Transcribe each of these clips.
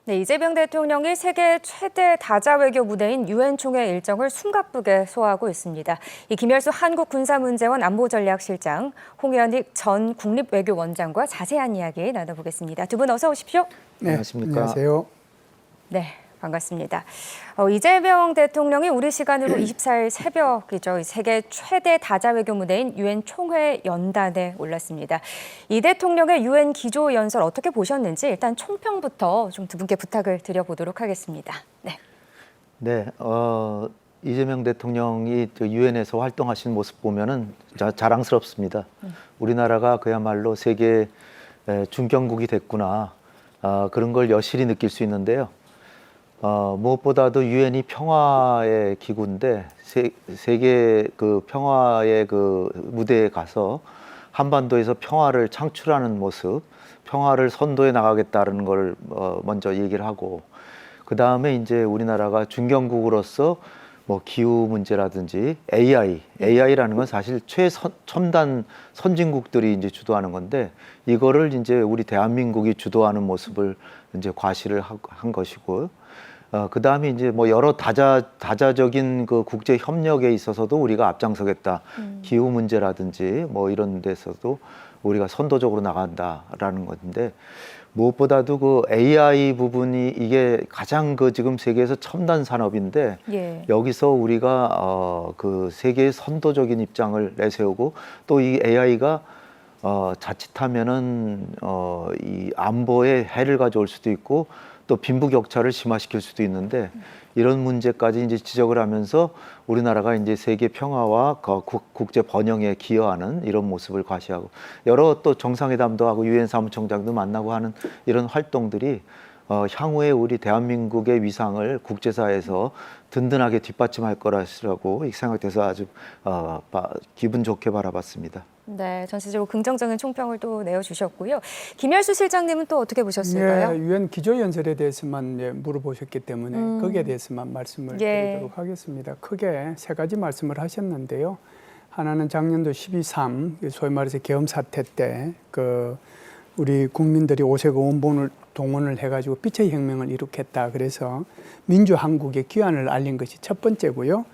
네, 이재명 대통령이 세계 최대 다자 외교 무대인 유엔 총회 일정을 숨가쁘게 소화하고 있습니다. 이 김열수 한국군사문제원 안보전략실장, 홍현익 전 국립외교원장과 자세한 이야기 나눠보겠습니다. 두 분 어서 오십시오. 네, 안녕하십니까? 안녕하세요. 네, 반갑습니다. 이재명 대통령이 우리 시간으로 24일 새벽이죠. 세계 최대 다자 외교 무대인 유엔 총회 연단에 올랐습니다. 이 대통령의 유엔 기조 연설 어떻게 보셨는지 일단 총평부터 좀 두 분께 부탁을 드려보도록 하겠습니다. 네. 네, 이재명 대통령이 유엔에서 활동하신 모습 보면은 자랑스럽습니다. 우리나라가 그야말로 세계 중견국이 됐구나, 그런 걸 여실히 느낄 수 있는데요. 무엇보다도 유엔이 평화의 기구인데 세계 그 평화의 그 무대에 가서 한반도에서 평화를 창출하는 모습, 평화를 선도해 나가겠다는 걸 먼저 얘기를 하고, 그 다음에 이제 우리나라가 중견국으로서 뭐 기후 문제라든지 AI라는 건 사실 최첨단 선진국들이 이제 주도하는 건데, 이거를 이제 우리 대한민국이 주도하는 모습을 이제 과시를 한 것이고, 그 다음에 이제 뭐 여러 다자적인 그 국제 협력에 있어서도 우리가 앞장서겠다. 기후 문제라든지 뭐 이런 데서도 우리가 선도적으로 나간다라는 건데, 무엇보다도 그 AI 부분이 이게 가장 그 지금 세계에서 첨단 산업인데, 예. 여기서 우리가 그 세계의 선도적인 입장을 내세우고, 또 이 AI가 자칫하면은 이 안보에 해를 가져올 수도 있고, 또 빈부격차를 심화시킬 수도 있는데, 이런 문제까지 이제 지적을 하면서 우리나라가 이제 세계 평화와 국제 번영에 기여하는 이런 모습을 과시하고, 여러 또 정상회담도 하고 유엔 사무총장도 만나고 하는 이런 활동들이 향후에 우리 대한민국의 위상을 국제사회에서 든든하게 뒷받침할 거라고 생각돼서 아주 기분 좋게 바라봤습니다. 네, 전체적으로 긍정적인 총평을 또 내어주셨고요. 김열수 실장님은 또 어떻게 보셨을까요? 예, 유엔 기조연설에 대해서만 물어보셨기 때문에 거기에 대해서만 말씀을 드리도록 하겠습니다. 크게 세 가지 말씀을 하셨는데요. 하나는 작년도 12.3 소위 말해서 계엄 사태 때 그 우리 국민들이 오색 의원본을 동원을 해가지고 빛의 혁명을 일으켰다. 그래서 민주 한국의 귀환을 알린 것이 첫 번째고요.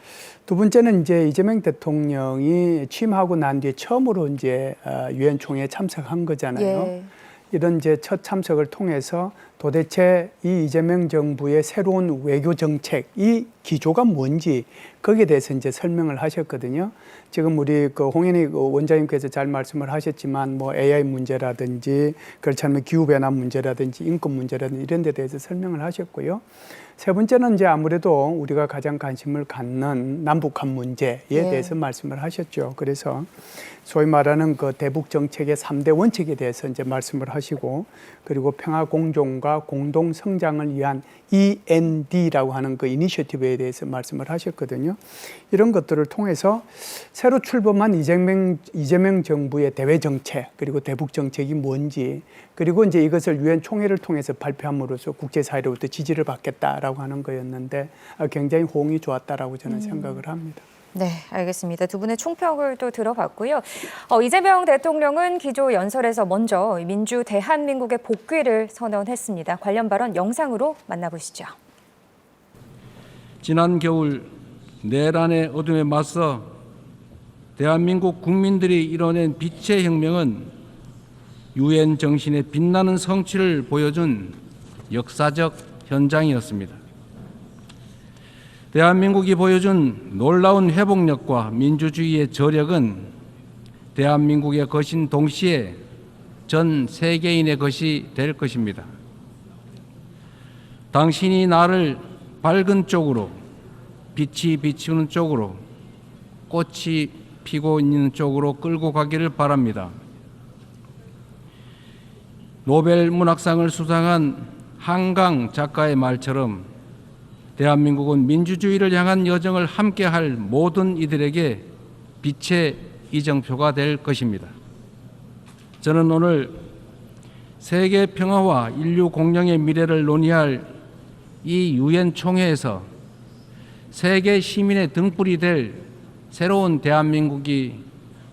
두 번째는 이제 이재명 대통령이 취임하고 난 뒤에 처음으로 이제 유엔 총회에 참석한 거잖아요. 예. 이런 이제 첫 참석을 통해서 도대체 이 이재명 정부의 새로운 외교 정책, 이 기조가 뭔지 거기에 대해서 이제 설명을 하셨거든요. 지금 우리 그 홍현익 원장님께서 잘 말씀을 하셨지만 뭐 AI 문제라든지 그렇지 않으면 기후 변화 문제라든지 인권 문제라든지 이런 데 대해서 설명을 하셨고요. 세 번째는 이제 아무래도 우리가 가장 관심을 갖는 남북한 문제에 대해서 말씀을 하셨죠. 그래서 소위 말하는 그 대북 정책의 3대 원칙에 대해서 이제 말씀을 하시고, 그리고 평화 공존과 공동 성장을 위한 END라고 하는 그 이니셔티브에 대해서 말씀을 하셨거든요. 이런 것들을 통해서 새로 출범한 이재명 정부의 대외 정책, 그리고 대북 정책이 뭔지, 그리고 이제 이것을 유엔 총회를 통해서 발표함으로써 국제사회로부터 지지를 받겠다라고 하는 거였는데 굉장히 호응이 좋았다라고 저는 생각을 합니다. 네, 알겠습니다. 두 분의 총평을 또 들어봤고요. 이재명 대통령은 기조 연설에서 먼저 민주 대한민국의 복귀를 선언했습니다. 관련 발언 영상으로 만나보시죠. 지난 겨울 내란의 어둠에 맞서 대한민국 국민들이 이뤄낸 빛의 혁명은 유엔 정신의 빛나는 성취를 보여준 역사적 현장이었습니다. 대한민국이 보여준 놀라운 회복력과 민주주의의 저력은 대한민국의 것인 동시에 전 세계인의 것이 될 것입니다. 당신이 나를 밝은 쪽으로, 빛이 비추는 쪽으로, 꽃이 피고 있는 쪽으로 끌고 가기를 바랍니다. 노벨 문학상을 수상한 한강 작가의 말처럼 대한민국은 민주주의를 향한 여정을 함께할 모든 이들에게 빛의 이정표가 될 것입니다. 저는 오늘 세계 평화와 인류 공영의 미래를 논의할 이 유엔 총회에서 세계 시민의 등불이 될 새로운 대한민국이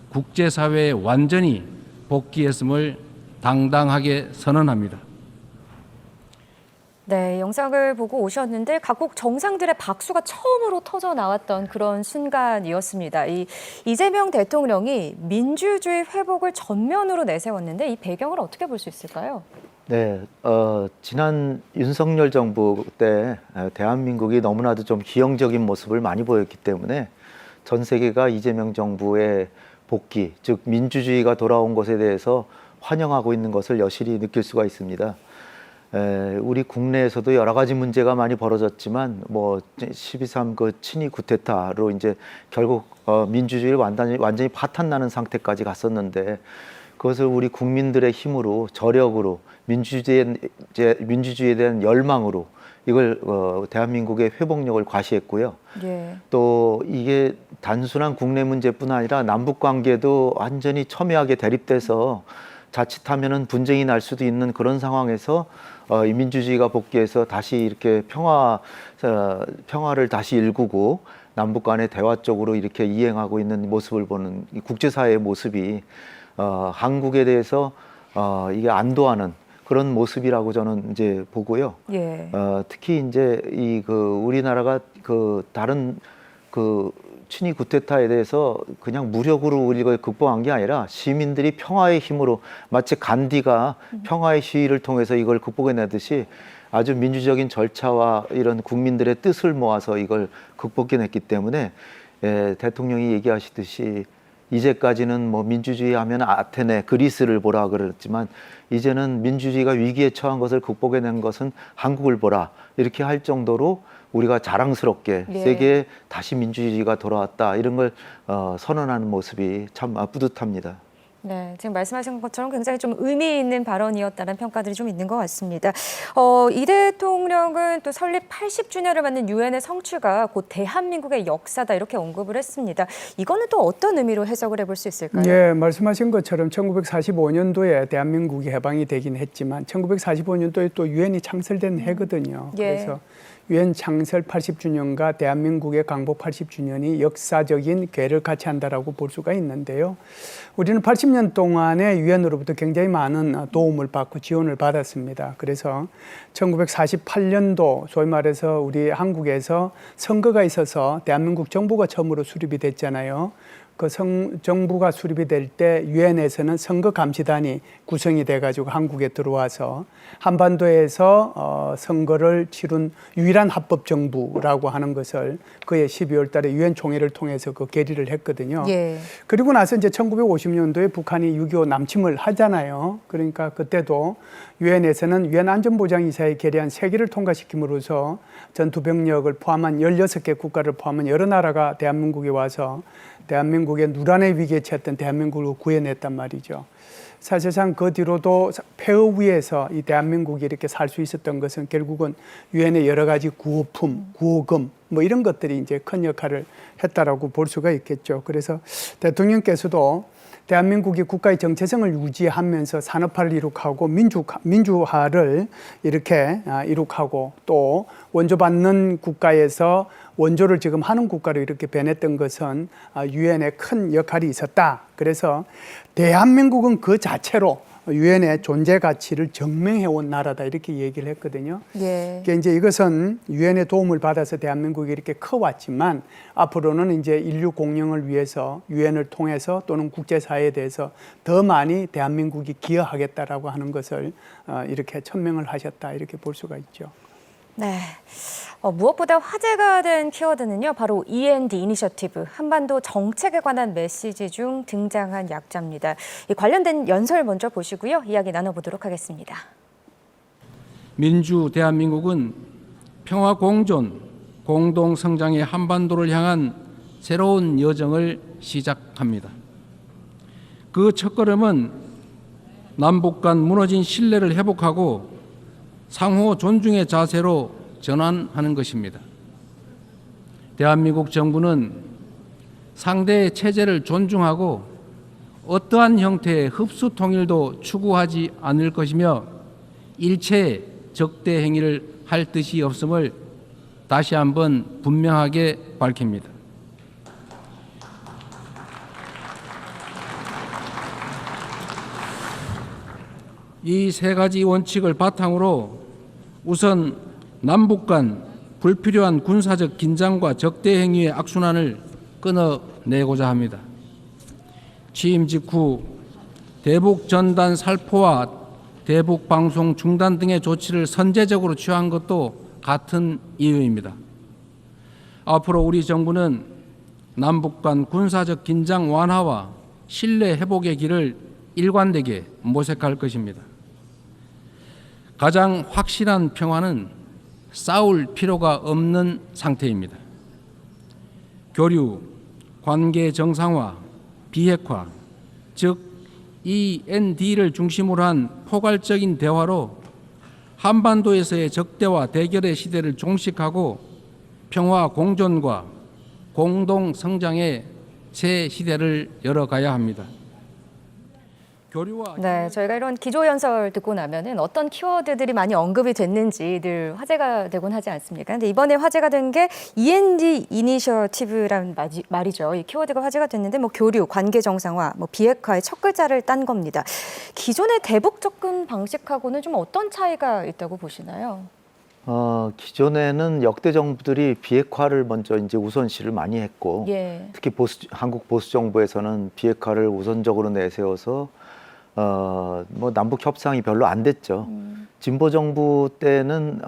국제사회에 완전히 복귀했음을 당당하게 선언합니다. 네, 영상을 보고 오셨는데 각국 정상들의 박수가 처음으로 터져 나왔던 그런 순간이었습니다. 이재명 대통령이 민주주의 회복을 전면으로 내세웠는데 이 배경을 어떻게 볼 수 있을까요? 네, 지난 윤석열 정부 때 대한민국이 너무나도 좀 기형적인 모습을 많이 보였기 때문에 전 세계가 이재명 정부의 복귀, 즉 민주주의가 돌아온 것에 대해서 환영하고 있는 것을 여실히 느낄 수가 있습니다. 우리 국내에서도 여러 가지 문제가 많이 벌어졌지만 뭐 12.3 그 친위 쿠데타로 이제 결국 민주주의를 완전히 파탄나는 상태까지 갔었는데 그것을 우리 국민들의 힘으로 저력으로 민주주의에 대한 열망으로 이걸 대한민국의 회복력을 과시했고요. 예. 또 이게 단순한 국내 문제뿐 아니라 남북 관계도 완전히 첨예하게 대립돼서 자칫하면은 분쟁이 날 수도 있는 그런 상황에서 이 민주주의가 복귀해서 다시 이렇게 평화를 다시 일구고 남북 간의 대화 쪽으로 이렇게 이행하고 있는 모습을 보는 이 국제사회의 모습이 한국에 대해서 이게 안도하는 그런 모습이라고 저는 이제 보고요. 예. 특히 이제 우리나라가 다른 친위 쿠데타에 대해서 그냥 무력으로 이걸 극복한 게 아니라 시민들이 평화의 힘으로 마치 간디가 평화의 시위를 통해서 이걸 극복해내듯이 아주 민주적인 절차와 이런 국민들의 뜻을 모아서 이걸 극복해냈기 때문에 대통령이 얘기하시듯이 이제까지는 뭐 민주주의 하면 아테네, 그리스를 보라 그랬지만 이제는 민주주의가 위기에 처한 것을 극복해낸 것은 한국을 보라 이렇게 할 정도로 우리가 자랑스럽게 네. 세계에 다시 민주주의가 돌아왔다 이런 걸 선언하는 모습이 참 뿌듯합니다. 네, 지금 말씀하신 것처럼 굉장히 좀 의미 있는 발언이었다는 평가들이 좀 있는 것 같습니다. 이 대통령은 또 설립 80주년을 맞는 유엔의 성취가 곧 대한민국의 역사다 이렇게 언급을 했습니다. 이거는 또 어떤 의미로 해석을 해볼 수 있을까요? 예, 말씀하신 것처럼 1945년도에 대한민국이 해방이 되긴 했지만 1945년도에 또 유엔이 창설된 해거든요. 예. 그래서 유엔 창설 80주년과 대한민국의 강복 80주년이 역사적인 궤를 같이 한다라고 볼 수가 있는데요. 우리는 80년 동안에 유엔으로부터 굉장히 많은 도움을 받고 지원을 받았습니다. 그래서 1948년도 소위 말해서 우리 한국에서 선거가 있어서 대한민국 정부가 처음으로 수립이 됐잖아요. 그 정부가 수립이 될 때 유엔에서는 선거감시단이 구성이 돼가지고 한국에 들어와서 한반도에서 선거를 치룬 유일한 합법 정부라고 하는 것을 그해 12월 달에 유엔 총회를 통해서 그 결의를 했거든요. 예. 그리고 나서 이제 1950년도에 북한이 6.25 남침을 하잖아요. 그러니까 그때도 유엔에서는 유엔 안전보장이사에 결의안 3개를 통과시킴으로써 전투병력을 포함한 16개 국가를 포함한 여러 나라가 대한민국에 와서 대한민국의 누란의 위기에 처했던 대한민국을 구해냈단 말이죠. 사실상 그 뒤로도 폐허 위에서 이 대한민국이 이렇게 살 수 있었던 것은 결국은 유엔의 여러 가지 구호품, 구호금 뭐 이런 것들이 이제 큰 역할을 했다라고 볼 수가 있겠죠. 그래서 대통령께서도 대한민국이 국가의 정체성을 유지하면서 산업화를 이룩하고 민주화를 이렇게 이룩하고 또 원조받는 국가에서 원조를 지금 하는 국가로 이렇게 변했던 것은 유엔에 큰 역할이 있었다. 그래서 대한민국은 그 자체로 유엔의 존재 가치를 증명해온 나라다 이렇게 얘기를 했거든요. 예. 그러니까 이제 이것은 유엔의 도움을 받아서 대한민국이 이렇게 커왔지만 앞으로는 이제 인류 공영을 위해서 유엔을 통해서 또는 국제사회에 대해서 더 많이 대한민국이 기여하겠다라고 하는 것을 이렇게 천명을 하셨다 이렇게 볼 수가 있죠. 네. 무엇보다 화제가 된 키워드는요, 바로 END 이니셔티브, 한반도 정책에 관한 메시지 중 등장한 약자입니다. 이 관련된 연설 먼저 보시고요, 이야기 나눠보도록 하겠습니다. 민주 대한민국은 평화 공존, 공동 성장의 한반도를 향한 새로운 여정을 시작합니다. 그 첫걸음은 남북 간 무너진 신뢰를 회복하고 상호 존중의 자세로 전환하는 것입니다. 대한민국 정부는 상대의 체제를 존중하고 어떠한 형태의 흡수 통일도 추구하지 않을 것이며 일체의 적대 행위를 할 뜻이 없음을 다시 한번 분명하게 밝힙니다. 이 세 가지 원칙을 바탕으로 우선 남북 간 불필요한 군사적 긴장과 적대 행위의 악순환을 끊어내고자 합니다. 취임 직후 대북 전단 살포와 대북 방송 중단 등의 조치를 선제적으로 취한 것도 같은 이유입니다. 앞으로 우리 정부는 남북 간 군사적 긴장 완화와 신뢰 회복의 길을 일관되게 모색할 것입니다. 가장 확실한 평화는 싸울 필요가 없는 상태입니다. 교류, 관계 정상화, 비핵화, 즉 END를 중심으로 한 포괄적인 대화로 한반도에서의 적대와 대결의 시대를 종식하고 평화 공존과 공동 성장의 새 시대를 열어가야 합니다. 교류와 네, 저희가 이런 기조연설 듣고 나면은 어떤 키워드들이 많이 언급이 됐는지 늘 화제가 되곤 하지 않습니까? 근데 이번에 화제가 된 게 END 이니셔티브라는 말이죠. 이 키워드가 화제가 됐는데 뭐 교류, 관계 정상화, 뭐 비핵화의 첫 글자를 딴 겁니다. 기존의 대북 접근 방식하고는 좀 어떤 차이가 있다고 보시나요? 기존에는 역대 정부들이 비핵화를 먼저 이제 우선시를 많이 했고, 예. 특히 한국 보수 정부에서는 비핵화를 우선적으로 내세워서 뭐 남북 협상이 별로 안 됐죠. 진보 정부 때는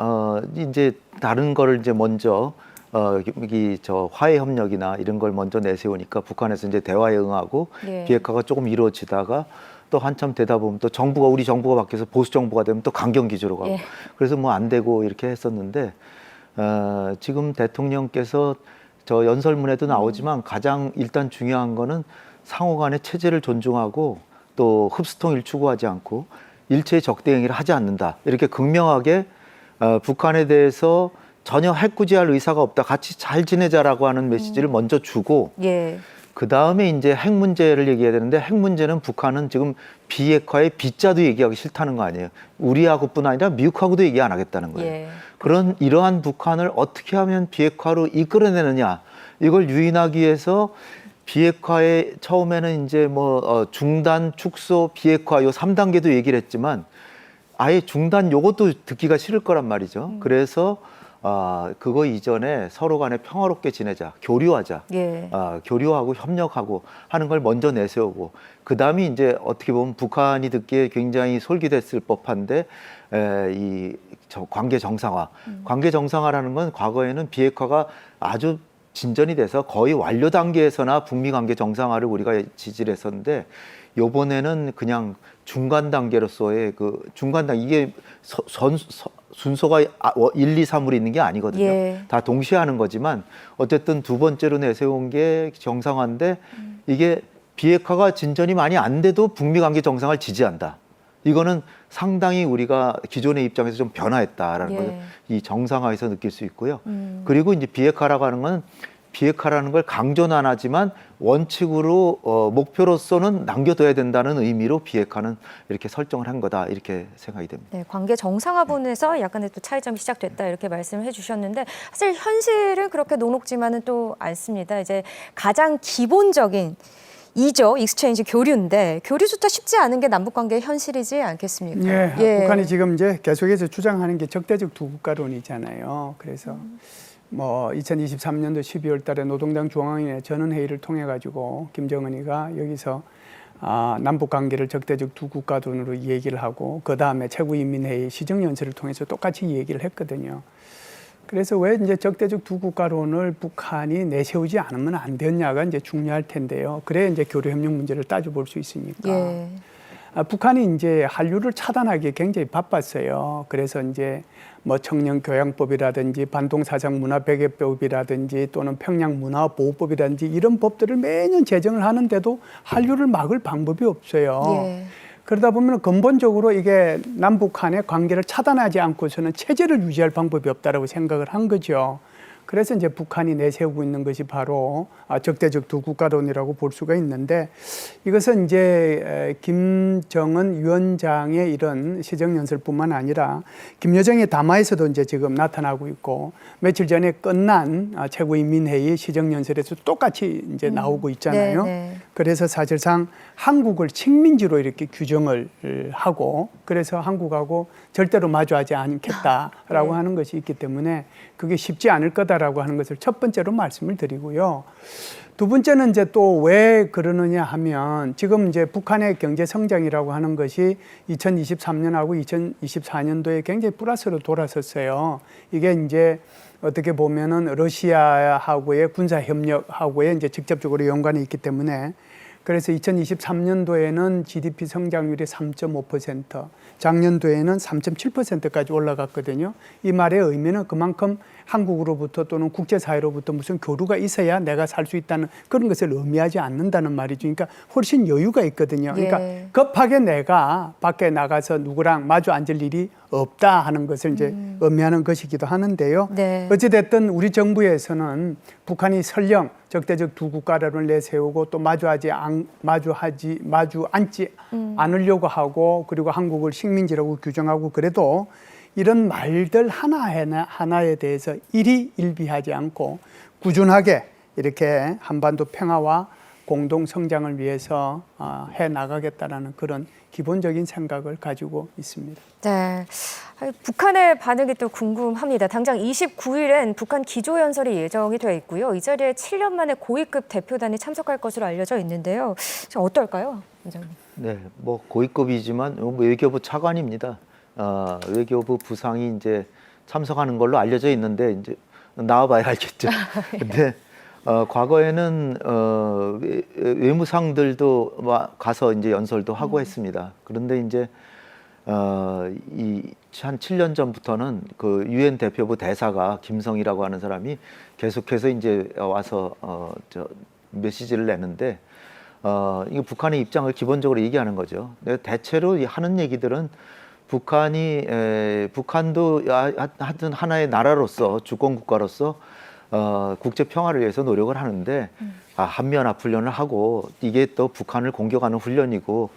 이제 다른 거를 이제 먼저 여기 저 화해 협력이나 이런 걸 먼저 내세우니까 북한에서 이제 대화에 응하고 예. 비핵화가 조금 이루어지다가 또 한참 되다 보면 또 우리 정부가 바뀌어서 보수 정부가 되면 또 강경 기조로 가고 예. 그래서 뭐 안 되고 이렇게 했었는데 지금 대통령께서 저 연설문에도 나오지만 가장 일단 중요한 거는 상호 간의 체제를 존중하고 또 흡수통일 추구하지 않고 일체의 적대 행위를 하지 않는다. 이렇게 극명하게 북한에 대해서 전혀 해코지할 의사가 없다. 같이 잘 지내자라고 하는 메시지를 먼저 주고 예. 그 다음에 이제 핵 문제를 얘기해야 되는데 핵 문제는 북한은 지금 비핵화의 비자도 얘기하기 싫다는 거 아니에요. 우리하고뿐 아니라 미국하고도 얘기 안 하겠다는 거예요. 예. 이러한 북한을 어떻게 하면 비핵화로 이끌어내느냐 이걸 유인하기 위해서 비핵화에 처음에는 이제 뭐 중단, 축소, 비핵화 요 3단계도 얘기를 했지만 아예 중단 요것도 듣기가 싫을 거란 말이죠. 그래서 그거 이전에 서로 간에 평화롭게 지내자, 교류하자, 예. 교류하고 협력하고 하는 걸 먼저 내세우고 그 다음에 이제 어떻게 보면 북한이 듣기에 굉장히 솔깃했을 법한데 관계 정상화. 관계 정상화라는 건 과거에는 비핵화가 아주 진전이 돼서 거의 완료 단계에서나 북미 관계 정상화를 우리가 지지를 했었는데 요번에는 그냥 중간 단계로서의 그 중간 단계 이게 순서가 1, 2, 3으로 있는 게 아니거든요. 예. 다 동시에 하는 거지만 어쨌든 두 번째로 내세운 게 정상화인데 이게 비핵화가 진전이 많이 안 돼도 북미 관계 정상화를 지지한다. 이거는 상당히 우리가 기존의 입장에서 좀 변화했다라는 예. 걸 이 정상화에서 느낄 수 있고요. 그리고 이제 비핵화라고 하는 건 비핵화라는 걸 강조는 안 하지만 원칙으로 목표로서는 남겨둬야 된다는 의미로 비핵화는 이렇게 설정을 한 거다 이렇게 생각이 됩니다. 네, 관계 정상화 부분에서 약간의 또 차이점이 시작됐다 이렇게 말씀을 해주셨는데 사실 현실은 그렇게 녹록지만은 또 않습니다. 이제 가장 기본적인 이죠, 익스체인지 교류인데 교류조차 쉽지 않은 게 남북 관계의 현실이지 않겠습니까? 예, 북한이 지금 이제 계속해서 주장하는 게 적대적 두 국가론이잖아요. 그래서 뭐 2023년도 12월 달에 노동당 중앙위원회 전원회의를 통해 가지고 김정은이가 여기서 남북 관계를 적대적 두 국가론으로 얘기를 하고 그 다음에 최고인민회의 시정연설을 통해서 똑같이 얘기를 했거든요. 그래서 왜 이제 적대적 두 국가론을 북한이 내세우지 않으면 안 되느냐가 이제 중요할 텐데요. 그래 이제 교류 협력 문제를 따져볼 수 있으니까. 예. 북한이 이제 한류를 차단하기에 굉장히 바빴어요. 그래서 이제 뭐 청년교양법이라든지 반동사상문화배개법이라든지 또는 평양문화보호법이라든지 이런 법들을 매년 제정을 하는데도 한류를 막을 방법이 없어요. 예. 그러다 보면 근본적으로 이게 남북 간의 관계를 차단하지 않고서는 체제를 유지할 방법이 없다라고 생각을 한 거죠. 그래서 이제 북한이 내세우고 있는 것이 바로 적대적 두 국가론이라고 볼 수가 있는데, 이것은 이제 김정은 위원장의 이런 시정연설뿐만 아니라 김여정의 담화에서도 이제 지금 나타나고 있고, 며칠 전에 끝난 최고인민회의 시정연설에서 똑같이 이제 나오고 있잖아요. 네. 그래서 사실상 한국을 식민지로 이렇게 규정을 하고, 그래서 한국하고 절대로 마주하지 않겠다라고 하는 것이 있기 때문에 그게 쉽지 않을 거다라고 하는 것을 첫 번째로 말씀을 드리고요. 두 번째는 이제 또 왜 그러느냐 하면, 지금 이제 북한의 경제 성장이라고 하는 것이 2023년하고 2024년도에 굉장히 플러스로 돌아섰어요. 이게 이제 어떻게 보면은 러시아하고의 군사 협력하고의 이제 직접적으로 연관이 있기 때문에, 그래서 2023년도에는 GDP 성장률이 3.5%, 작년도에는 3.7%까지 올라갔거든요. 이 말의 의미는 그만큼 한국으로부터 또는 국제사회로부터 무슨 교류가 있어야 내가 살 수 있다는 그런 것을 의미하지 않는다는 말이죠. 그러니까 훨씬 여유가 있거든요. 그러니까 예. 급하게 내가 밖에 나가서 누구랑 마주 앉을 일이 없다 하는 것을 이제 의미하는 것이기도 하는데요. 네. 어찌됐든 우리 정부에서는 북한이 설령 적대적 두 국가론을 내세우고 또 마주 앉지 않으려고 하고, 그리고 한국을 식민지라고 규정하고, 그래도 이런 말들 하나하나에 대해서 일희일비하지 않고 꾸준하게 이렇게 한반도 평화와 공동 성장을 위해서 해 나가겠다라는 그런 기본적인 생각을 가지고 있습니다. 네. 북한의 반응이 또 궁금합니다. 당장 29일엔 북한 기조연설이 예정이 되어 있고요. 이 자리에 7년 만에 고위급 대표단이 참석할 것으로 알려져 있는데요. 어떨까요, 원장님? 네, 뭐 고위급이지만 외교부 차관입니다. 외교부 부상이 이제 참석하는 걸로 알려져 있는데, 이제 나와봐야 알겠죠. 근데 과거에는 외무상들도 가서 이제 연설도 하고 했습니다. 그런데 이제 한 7년 전부터는 그 유엔 대표부 대사가 김성이라고 하는 사람이 계속해서 이제 와서 메시지를 내는데, 이게 북한의 입장을 기본적으로 얘기하는 거죠. 대체로 하는 얘기들은 북한도 하여튼 하나의 나라로서, 주권 국가로서 국제 평화를 위해서 노력을 하는데, 한미연합 훈련을 하고 이게 또 북한을 공격하는 훈련이고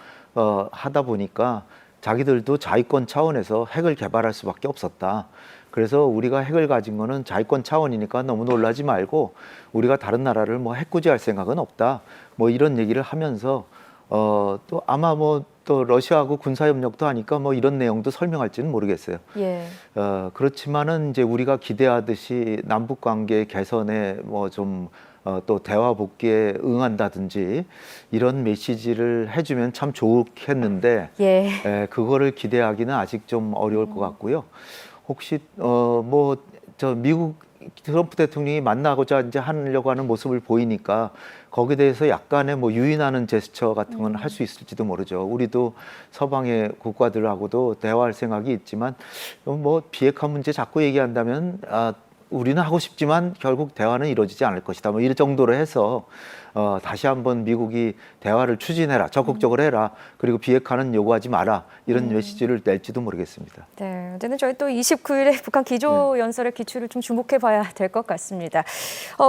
하다 보니까 자기들도 자위권 차원에서 핵을 개발할 수밖에 없었다. 그래서 우리가 핵을 가진 거는 자위권 차원이니까 너무 놀라지 말고 우리가 다른 나라를 뭐 해코지할 생각은 없다. 뭐 이런 얘기를 하면서 또 아마 뭐 또 러시아하고 군사협력도 하니까 뭐 이런 내용도 설명할지는 모르겠어요. 예. 그렇지만은 이제 우리가 기대하듯이 남북 관계 개선에 뭐 좀 또 대화 복귀에 응한다든지 이런 메시지를 해주면 참 좋겠는데, 그거를 기대하기는 아직 좀 어려울 것 같고요. 혹시 뭐 저 미국 트럼프 대통령이 만나고자 이제 하려고 하는 모습을 보이니까 거기에 대해서 약간의 뭐 유인하는 제스처 같은 건 할 수 있을지도 모르죠. 우리도 서방의 국가들하고도 대화할 생각이 있지만 뭐 비핵화 문제 자꾸 얘기한다면 우리는 하고 싶지만 결국 대화는 이루어지지 않을 것이다. 뭐 이런 정도로 해서 다시 한번 미국이 대화를 추진해라, 적극적으로 해라, 그리고 비핵화는 요구하지 마라, 이런 메시지를 낼지도 모르겠습니다. 네, 어쨌든 저희 또 29일에 북한 기조연설의 기초를 좀 주목해봐야 될 것 같습니다.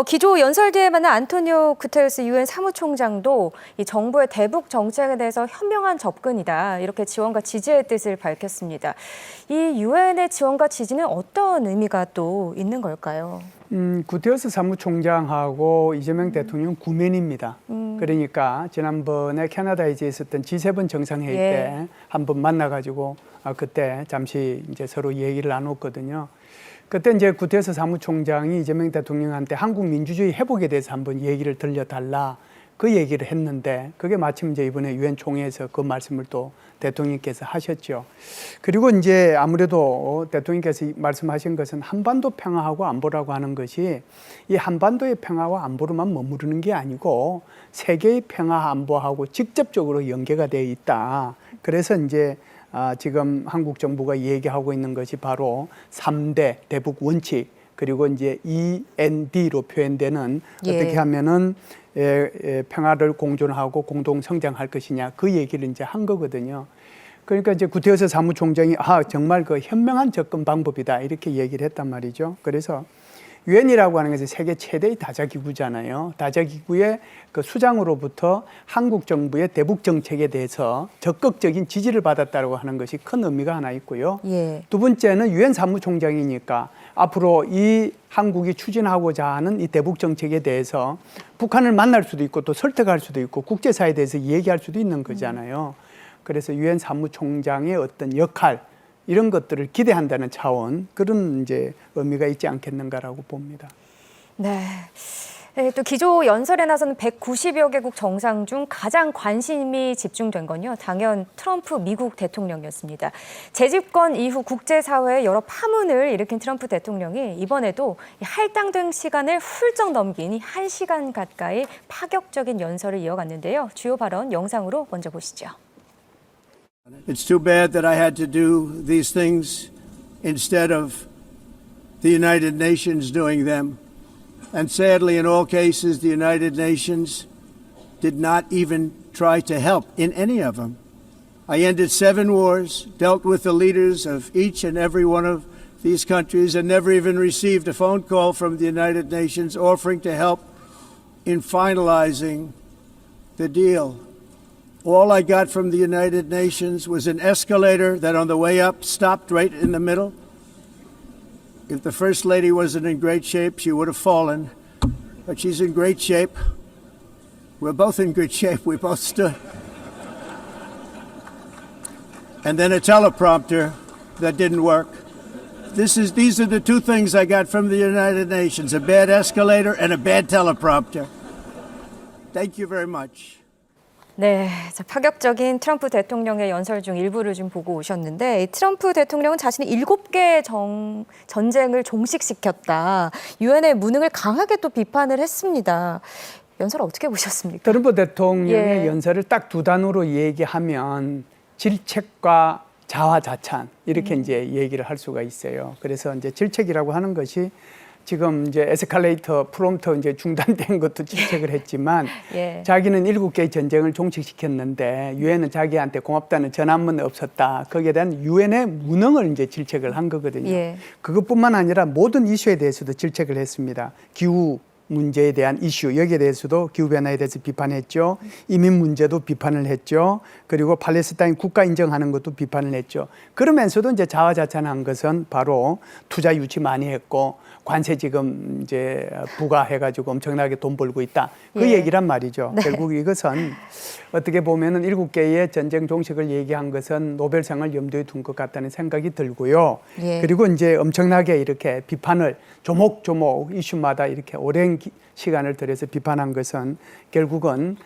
기조연설 뒤에 만난 안토니오 구테레스 유엔 사무총장도 이 정부의 대북 정책에 대해서 현명한 접근이다, 이렇게 지원과 지지의 뜻을 밝혔습니다. 이 유엔의 지원과 지지는 어떤 의미가 또 있는 걸까요? 구테레스 사무총장하고 이재명 대통령 구면입니다. 그러니까 지난번에 캐나다에 있었던 G7 정상회의 때 한번 만나가지고 그때 잠시 이제 서로 얘기를 나눴거든요. 그때 이제 구테레스 사무총장이 이재명 대통령한테 한국 민주주의 회복에 대해서 한번 얘기를 들려달라, 그 얘기를 했는데, 그게 마침 이제 이번에 유엔 총회에서 그 말씀을 또 대통령께서 하셨죠. 그리고 이제 아무래도 대통령께서 말씀하신 것은 한반도 평화하고 안보라고 하는 것이 이 한반도의 평화와 안보로만 머무르는 게 아니고 세계의 평화 안보하고 직접적으로 연계가 되어 있다. 그래서 이제 지금 한국 정부가 얘기하고 있는 것이 바로 3대 대북 원칙, 그리고 이제 END로 표현되는 어떻게 하면은 평화를 공존하고 공동 성장할 것이냐, 그 얘기를 이제 한 거거든요. 그러니까 이제 구테레스 사무총장이 정말 그 현명한 접근 방법이다, 이렇게 얘기를 했단 말이죠. 그래서 유엔이라고 하는 것은 세계 최대의 다자기구잖아요. 다자기구의 그 수장으로부터 한국 정부의 대북 정책에 대해서 적극적인 지지를 받았다고 하는 것이 큰 의미가 하나 있고요. 예. 두 번째는 유엔 사무총장이니까 앞으로 이 한국이 추진하고자 하는 이 대북 정책에 대해서 북한을 만날 수도 있고 또 설득할 수도 있고 국제사회에 대해서 얘기할 수도 있는 거잖아요. 그래서 유엔 사무총장의 어떤 역할 이런 것들을 기대한다는 차원 그런 이제 의미가 있지 않겠는가라고 봅니다. 네. 네, 또 기조 연설에 나선 190여 개국 정상 중 가장 관심이 집중된 건요. 당연 트럼프 미국 대통령이었습니다. 재집권 이후 국제사회에 여러 파문을 일으킨 트럼프 대통령이 이번에도 할당된 시간을 훌쩍 넘긴 이 1시간 가까이 파격적인 연설을 이어갔는데요. 주요 발언 영상으로 먼저 보시죠. It's too bad that I had to do these things instead of the United Nations doing them. And sadly, in all cases, the United Nations did not even try to help in any of them. I ended 7 wars, dealt with the leaders of each and every one of these countries, and never even received a phone call from the United Nations offering to help in finalizing the deal. All I got from the United Nations was an escalator that on the way up stopped right in the middle. If the First Lady wasn't in great shape, she would have fallen. But she's in great shape. We're both in good shape. We both stood. And then a teleprompter that didn't work. These are the two things I got from the United Nations, a bad escalator and a bad teleprompter. Thank you very much. 네, 자, 파격적인 트럼프 대통령의 연설 중 일부를 좀 보고 오셨는데 이 트럼프 대통령은 자신이 7개 전쟁을 종식시켰다. 유엔의 무능을 강하게 또 비판을 했습니다. 연설 어떻게 보셨습니까? 트럼프 대통령의 예. 연설을 딱 2단어로 얘기하면 질책과 자화자찬 이렇게 이제 얘기를 할 수가 있어요. 그래서 이제 질책이라고 하는 것이 지금 이제 에스컬레이터 프롬프터 이제 중단된 것도 질책을 했지만 예. 자기는 7개의 전쟁을 종식시켰는데 유엔은 자기한테 고맙다는 전함은 없었다. 거기에 대한 유엔의 무능을 이제 질책을 한 거거든요. 예. 그것뿐만 아니라 모든 이슈에 대해서도 질책을 했습니다. 기후 문제에 대한 이슈 여기에 대해서도 기후변화에 대해서 비판했죠. 이민 문제도 비판을 했죠. 그리고 팔레스타인 국가 인정하는 것도 비판을 했죠. 그러면서도 이제 자화자찬한 것은 바로 투자 유치 많이 했고 관세 지금 이제 부과해가지고 엄청나게 돈 벌고 있다. 그 예. 얘기란 말이죠. 네. 결국 이것은 어떻게 보면은 7개의 전쟁 종식을 얘기한 것은 노벨상을 염두에 둔 것 같다는 생각이 들고요. 예. 그리고 이제 엄청나게 이렇게 비판을 조목조목 이슈마다 이렇게 오랜 시간을 들여서 비판한 것은 결국은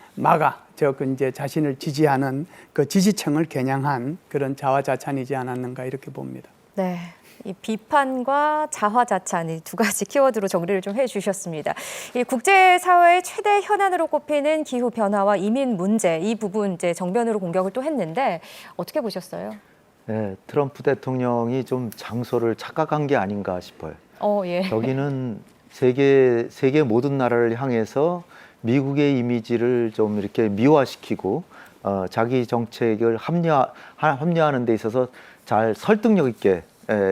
이제 자신을 지지하는 그 지지층을 겨냥한 그런 자화자찬이지 않았는가 이렇게 봅니다. 네. 이 비판과 자화자찬 이 두 가지 키워드로 정리를 좀 해주셨습니다. 이 국제사회의 최대 현안으로 꼽히는 기후 변화와 이민 문제 이 부분 이제 정면으로 공격을 또 했는데 어떻게 보셨어요? 네, 트럼프 대통령이 좀 장소를 착각한 게 아닌가 싶어요. 예. 여기는 세계 모든 나라를 향해서 미국의 이미지를 좀 이렇게 미화시키고 자기 정책을 합리화하는 데 있어서 잘 설득력 있게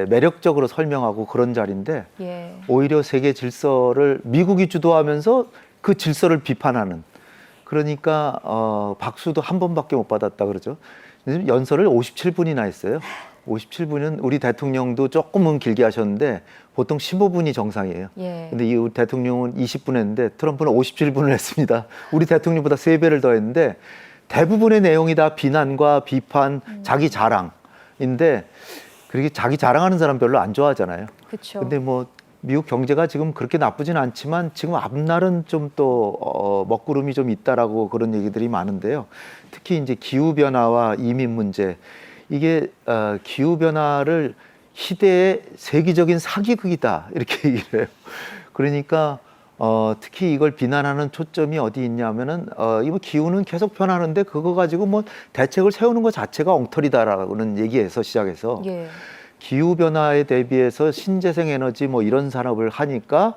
매력적으로 설명하고 그런 자리인데 예. 오히려 세계 질서를 미국이 주도하면서 그 질서를 비판하는 그러니까 박수도 한 번밖에 못 받았다 그러죠. 연설을 57분이나 했어요. 57분은 우리 대통령도 조금은 길게 하셨는데 보통 15분이 정상이에요. 예. 근데 이 우리 대통령은 20분 했는데 트럼프는 57분을 했습니다. 우리 대통령보다 3배를 더 했는데 대부분의 내용이 다 비난과 비판, 자기 자랑인데 그렇게 자기 자랑하는 사람 별로 안 좋아하잖아요. 그렇죠. 근데 뭐 미국 경제가 지금 그렇게 나쁘진 않지만 지금 앞날은 좀 또 먹구름이 좀 있다라고 그런 얘기들이 많은데요. 특히 이제 기후 변화와 이민 문제 이게 기후 변화를 시대의 세계적인 사기극이다 이렇게 얘기를 해요. 그러니까 특히 이걸 비난하는 초점이 어디 있냐면은 이거 기후는 계속 변하는데 그거 가지고 뭐 대책을 세우는 것 자체가 엉터리다라는 얘기에서 시작해서 예. 기후 변화에 대비해서 신재생 에너지 뭐 이런 산업을 하니까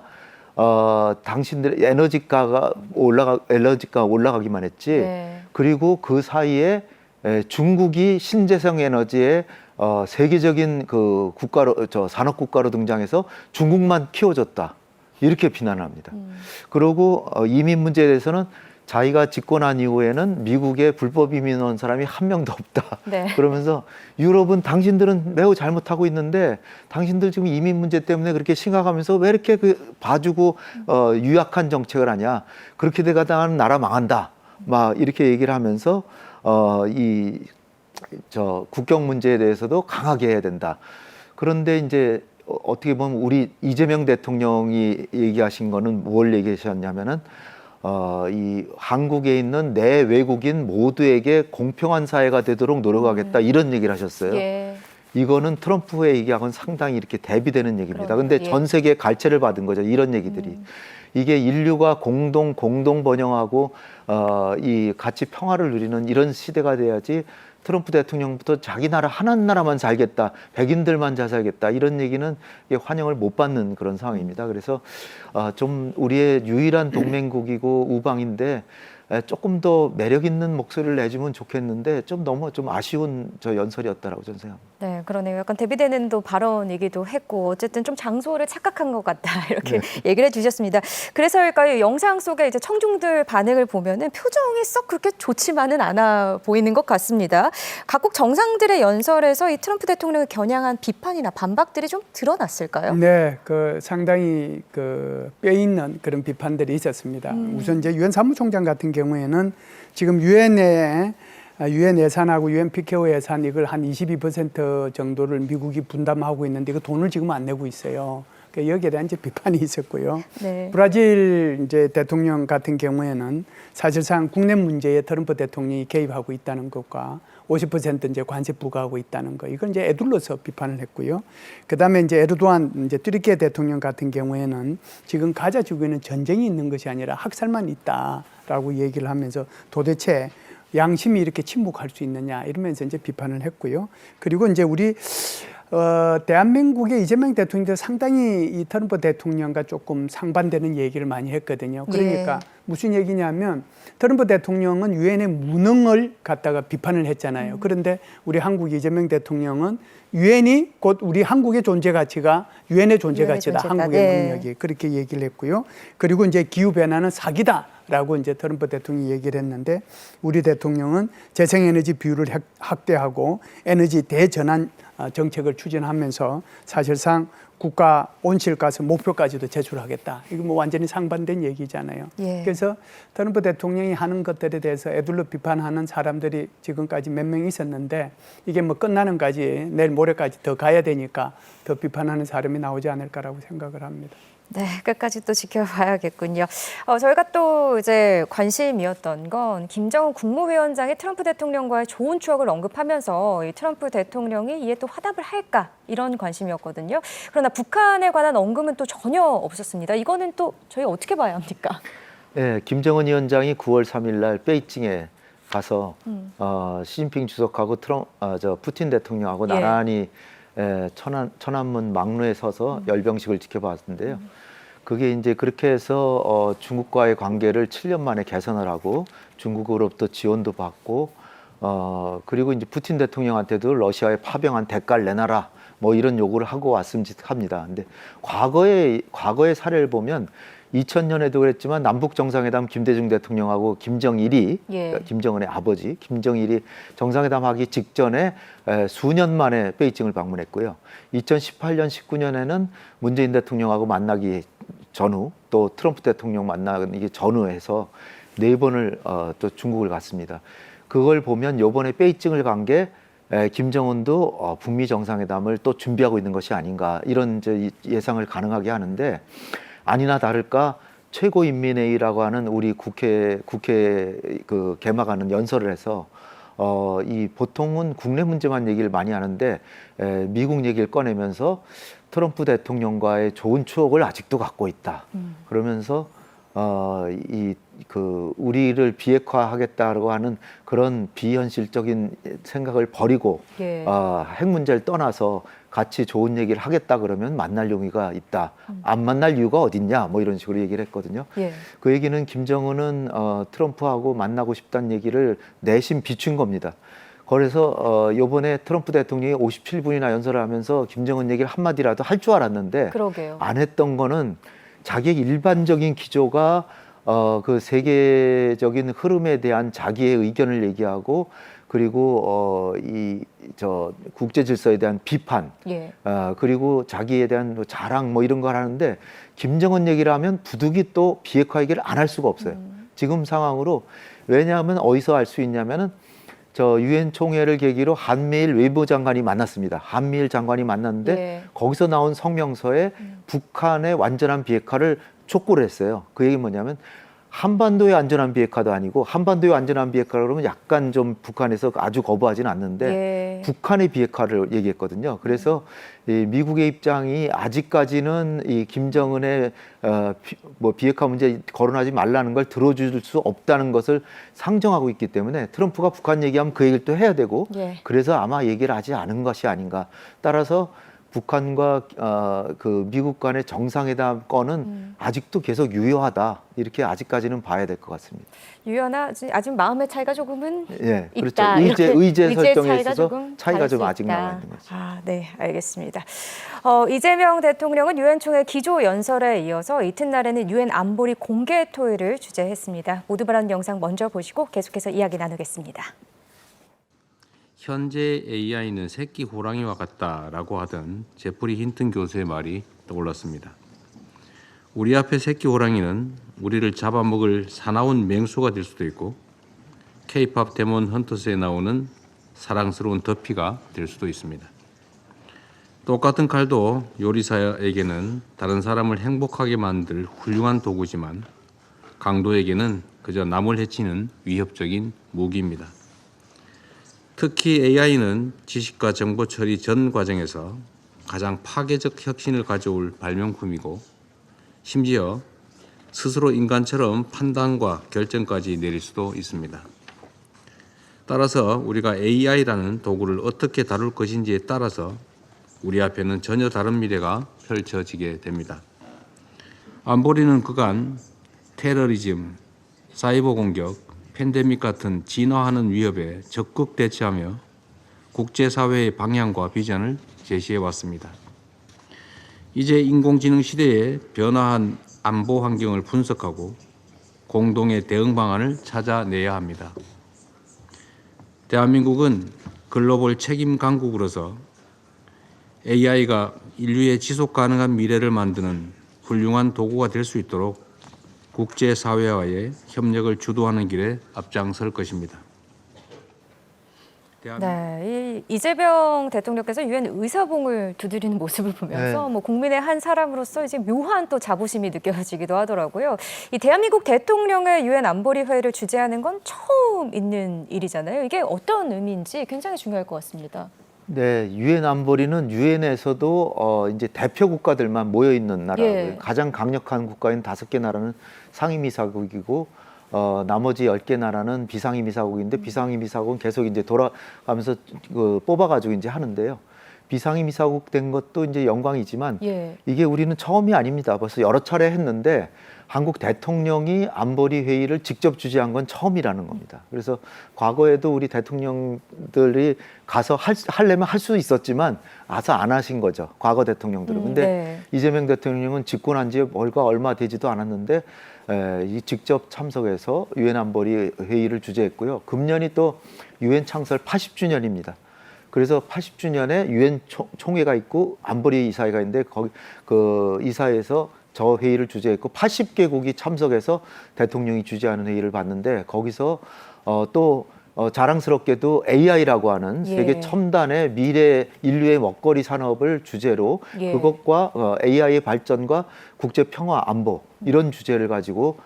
당신들의 에너지가가 올라가기만 했지. 네. 그리고 그 사이에 중국이 신재생 에너지에 세계적인 그 국가로 산업 국가로 등장해서 중국만 키워줬다. 이렇게 비난을 합니다. 그리고 이민 문제에 대해서는 자기가 집권한 이후에는 미국에 불법 이민 온 사람이 한 명도 없다. 네. 그러면서 유럽은 당신들은 매우 잘못하고 있는데 당신들 지금 이민 문제 때문에 그렇게 심각하면서 왜 이렇게 봐주고 유약한 정책을 하냐. 그렇게 돼가다가는 나라 망한다. 막 이렇게 얘기를 하면서 국경 문제에 대해서도 강하게 해야 된다. 그런데 이제 어떻게 보면 우리 이재명 대통령이 얘기하신 거는 뭘 얘기하셨냐면은 이 한국에 있는 내 외국인 모두에게 공평한 사회가 되도록 노력하겠다 이런 얘기를 하셨어요. 예. 이거는 트럼프의 얘기하고는 상당히 이렇게 대비되는 얘기입니다. 근데 예. 전 세계에 갈채를 받은 거죠. 이런 얘기들이. 이게 인류가 공동 번영하고 이 같이 평화를 누리는 이런 시대가 돼야지 트럼프 대통령부터 자기 나라 하나만 살겠다, 백인들만 잘 살겠다 이런 얘기는 환영을 못 받는 그런 상황입니다. 그래서 좀 우리의 유일한 동맹국이고 우방인데 조금 더 매력 있는 목소리를 내주면 좋겠는데 너무 아쉬운 연설이었다라고 저는 생각합니다. 네, 그러네요. 약간 대비되는 또 발언이기도 했고 어쨌든 좀 장소를 착각한 것 같다 이렇게 얘기를 해주셨습니다. 그래서일까요? 영상 속에 이제 청중들 반응을 보면은 표정이 썩 그렇게 좋지만은 않아 보이는 것 같습니다. 각국 정상들의 연설에서 이 트럼프 대통령을 겨냥한 비판이나 반박들이 좀 드러났을까요? 네, 상당히 뼈 있는 그런 비판들이 있었습니다. 우선 이제 유엔 사무총장 같은 경우에는 지금 유엔 예산하고 유엔 PKO 예산 이걸 한 22% 정도를 미국이 분담하고 있는데 그 돈을 지금 안 내고 있어요. 그러니까 여기에 대한 이제 비판이 있었고요. 네. 브라질 이제 대통령 같은 경우에는 사실상 국내 문제에 트럼프 대통령이 개입하고 있다는 것과 50% 이제 관세 부과하고 있다는 거, 이건 이제 애둘러서 비판을 했고요. 그다음에 이제 에르도안 이제 튀르키예 대통령 같은 경우에는 지금 가자 지구에는 전쟁이 있는 것이 아니라 학살만 있다라고 얘기를 하면서 도대체 양심이 이렇게 침묵할 수 있느냐 이러면서 이제 비판을 했고요. 그리고 이제 우리 대한민국의 이재명 대통령도 상당히 이 트럼프 대통령과 조금 상반되는 얘기를 많이 했거든요. 그러니까 무슨 얘기냐면 트럼프 대통령은 유엔의 무능을 갖다가 비판을 했잖아요. 그런데 우리 한국 이재명 대통령은 유엔이 곧 우리 한국의 존재 가치가 유엔의 존재 가치다. 한국의 능력이 그렇게 얘기를 했고요. 그리고 이제 기후 변화는 사기다라고 이제 트럼프 대통령이 얘기를 했는데 우리 대통령은 재생에너지 비율을 확대하고 에너지 대전환 정책을 추진하면서 사실상 국가 온실가스 목표까지도 제출하겠다. 이거 뭐 완전히 상반된 얘기잖아요. 예. 그래서 트럼프 대통령이 하는 것들에 대해서 애둘러 비판하는 사람들이 지금까지 몇 명 있었는데 이게 뭐 끝나는까지 내일 모레까지 더 가야 되니까 더 비판하는 사람이 나오지 않을까라고 생각을 합니다. 네, 끝까지 또 지켜봐야겠군요. 저희가 또 이제 관심이었던 건 김정은 국무위원장이 트럼프 대통령과의 좋은 추억을 언급하면서 이 트럼프 대통령이 이에 또 화답을 할까 이런 관심이었거든요. 그러나 북한에 관한 언급은 또 전혀 없었습니다. 이거는 또 저희 어떻게 봐야 합니까? 네, 김정은 위원장이 9월 3일 날 베이징에 가서 시진핑 주석하고 푸틴 대통령하고 나란히 천안문 막루에 서서 열병식을 지켜봤는데요. 그게 이제 그렇게 해서 중국과의 관계를 7년 만에 개선을 하고 중국으로부터 지원도 받고 그리고 이제 푸틴 대통령한테도 러시아에 파병한 대가를 내놔라 뭐 이런 요구를 하고 왔음직합니다. 근데 과거의 사례를 보면 2000년에도 그랬지만 남북 정상회담 김대중 대통령하고 김정일이 김정은의 아버지 김정일이 정상회담 하기 직전에 수년 만에 베이징을 방문했고요. 2018년 19년에는 문재인 대통령하고 만나기 전후 또 트럼프 대통령 만나기 전후해서 4번을 또 중국을 갔습니다. 그걸 보면 이번에 베이징을 간 게 김정은도 북미 정상회담을 또 준비하고 있는 것이 아닌가 이런 이제 예상을 가능하게 하는데 아니나 다를까 최고인민회의라고 하는 우리 국회 그 개막하는 연설을 해서 이 보통은 국내 문제만 얘기를 많이 하는데 미국 얘기를 꺼내면서 트럼프 대통령과의 좋은 추억을 아직도 갖고 있다. 그러면서 우리를 비핵화하겠다고 하는 그런 비현실적인 생각을 버리고 핵 문제를 떠나서 같이 좋은 얘기를 하겠다 그러면 만날 용의가 있다. 안 만날 이유가 어딨냐 뭐 이런 식으로 얘기를 했거든요. 그 얘기는 김정은은 트럼프하고 만나고 싶다는 얘기를 내심 비춘 겁니다. 그래서 이번에 트럼프 대통령이 57분이나 연설을 하면서 김정은 얘기를 한마디라도 할 줄 알았는데 그러게요. 안 했던 거는 자기의 일반적인 기조가 그 세계적인 흐름에 대한 자기의 의견을 얘기하고 그리고 국제 질서에 대한 비판, 예. 그리고 자기에 대한 뭐 자랑 뭐 이런 걸 하는데 김정은 얘기를 하면 부득이 또 비핵화 얘기를 안 할 수가 없어요. 지금 상황으로. 왜냐하면 어디서 알 수 있냐면은 저 유엔 총회를 계기로 한미일 외무장관이 만났습니다. 한미일 장관이 만났는데 예. 거기서 나온 성명서에 북한의 완전한 비핵화를 촉구를 했어요. 그 얘기 뭐냐면 한반도의 안전한 비핵화도 아니고 한반도의 안전한 비핵화 그러면 약간 좀 북한에서 아주 거부하지는 않는데 예. 북한의 비핵화를 얘기했거든요. 그래서 이 미국의 입장이 아직까지는 이 김정은의 비핵화 문제 거론하지 말라는 걸 들어줄 수 없다는 것을 상정하고 있기 때문에 트럼프가 북한 얘기하면 그 얘기를 또 해야 되고 예. 그래서 아마 얘기를 하지 않은 것이 아닌가. 따라서 북한과 그 미국 간의 정상회담 건은 아직도 계속 유효하다. 이렇게 아직까지는 봐야 될 것 같습니다. 유연하 아직 마음의 차이가 조금은 예, 그렇죠. 있다. 이렇게 의제 설정에 차이가 있어서 조금 차이가 다를 좀 수 아직 있다. 남아 있는 거죠. 네, 알겠습니다. 이재명 대통령은 유엔 총회 기조 연설에 이어서 이튿날에는 유엔 안보리 공개 토의를 주재했습니다. 모두 발언 영상 먼저 보시고 계속해서 이야기 나누겠습니다. 현재 AI는 새끼 호랑이와 같다라고 하던 제프리 힌튼 교수의 말이 떠올랐습니다. 우리 앞에 새끼 호랑이는 우리를 잡아먹을 사나운 맹수가 될 수도 있고 K-팝 데몬 헌터스에 나오는 사랑스러운 더피가 될 수도 있습니다. 똑같은 칼도 요리사에게는 다른 사람을 행복하게 만들 훌륭한 도구지만 강도에게는 그저 남을 해치는 위협적인 무기입니다. 특히 AI는 지식과 정보 처리 전 과정에서 가장 파괴적 혁신을 가져올 발명품이고 심지어 스스로 인간처럼 판단과 결정까지 내릴 수도 있습니다. 따라서 우리가 AI라는 도구를 어떻게 다룰 것인지에 따라서 우리 앞에는 전혀 다른 미래가 펼쳐지게 됩니다. 안보리는 그간 테러리즘, 사이버 공격, 팬데믹 같은 진화하는 위협에 적극 대처하며 국제사회의 방향과 비전을 제시해 왔습니다. 이제 인공지능 시대에 변화한 안보 환경을 분석하고 공동의 대응 방안을 찾아내야 합니다. 대한민국은 글로벌 책임 강국으로서 AI가 인류의 지속 가능한 미래를 만드는 훌륭한 도구가 될 수 있도록 국제사회와의 협력을 주도하는 길에 앞장설 것입니다. 네, 이재명 대통령께서 유엔 의사봉을 두드리는 모습을 보면서 네. 뭐 국민의 한 사람으로서 이제 묘한 또 자부심이 느껴지기도 하더라고요. 이 대한민국 대통령의 유엔 안보리 회의를 주재하는 건 처음 있는 일이잖아요. 이게 어떤 의미인지 굉장히 중요할 것 같습니다. 네, 유엔 안보리는 유엔에서도 이제 대표 국가들만 모여 있는 나라고요. 예. 가장 강력한 국가인 5개 나라는 상임이사국이고 나머지 10개 나라는 비상임이사국인데 비상임이사국은 계속 이제 돌아가면서 뽑아가지고 이제 하는데요. 비상임이사국 된 것도 이제 영광이지만 예. 이게 우리는 처음이 아닙니다. 벌써 여러 차례 했는데 한국 대통령이 안보리 회의를 직접 주재한 건 처음이라는 겁니다. 그래서 과거에도 우리 대통령들이 가서 하려면 할 수 있었지만 와서 안 하신 거죠. 과거 대통령들은. 근데 네. 이재명 대통령은 집권한 지 얼마 되지도 않았는데 이 직접 참석해서 유엔 안보리 회의를 주재했고요. 금년이 또 유엔 창설 80주년입니다. 그래서 80주년에 유엔 총회가 있고 안보리 이사회가 있는데 거기 그 이사회에서 저 회의를 주재했고 80개국이 참석해서 대통령이 주재하는 회의를 봤는데 거기서 또 자랑스럽게도 AI라고 하는 예. 세계 첨단의 미래 인류의 먹거리 산업을 주제로 예. 그것과 AI의 발전과 국제 평화 안보 이런 주제를 가지고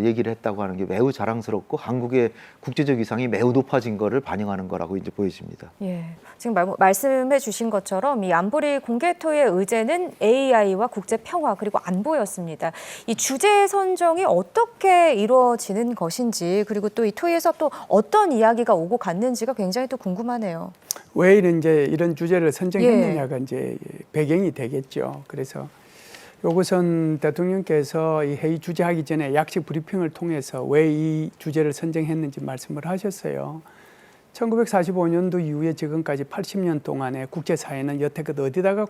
얘기를 했다고 하는 게 매우 자랑스럽고 한국의 국제적 위상이 매우 높아진 거를 반영하는 거라고 이제 보여집니다. 예, 지금 말씀해 주신 것처럼 이 안보리 공개 토의의 의제는 AI와 국제 평화 그리고 안보였습니다. 이 주제 선정이 어떻게 이루어지는 것인지 그리고 또 이 토의에서 또 어떤 이야기가 오고 갔는지가 굉장히 또 궁금하네요. 왜 이런 주제를 선정했느냐가 이제 배경이 되겠죠. 그래서 요것은 대통령께서 이 회의 주재하기 전에 약식 브리핑을 통해서 왜 이 주제를 선정했는지 말씀을 하셨어요. 1945년도 이후에 지금까지 80년 동안에 국제사회는 여태껏 어디다가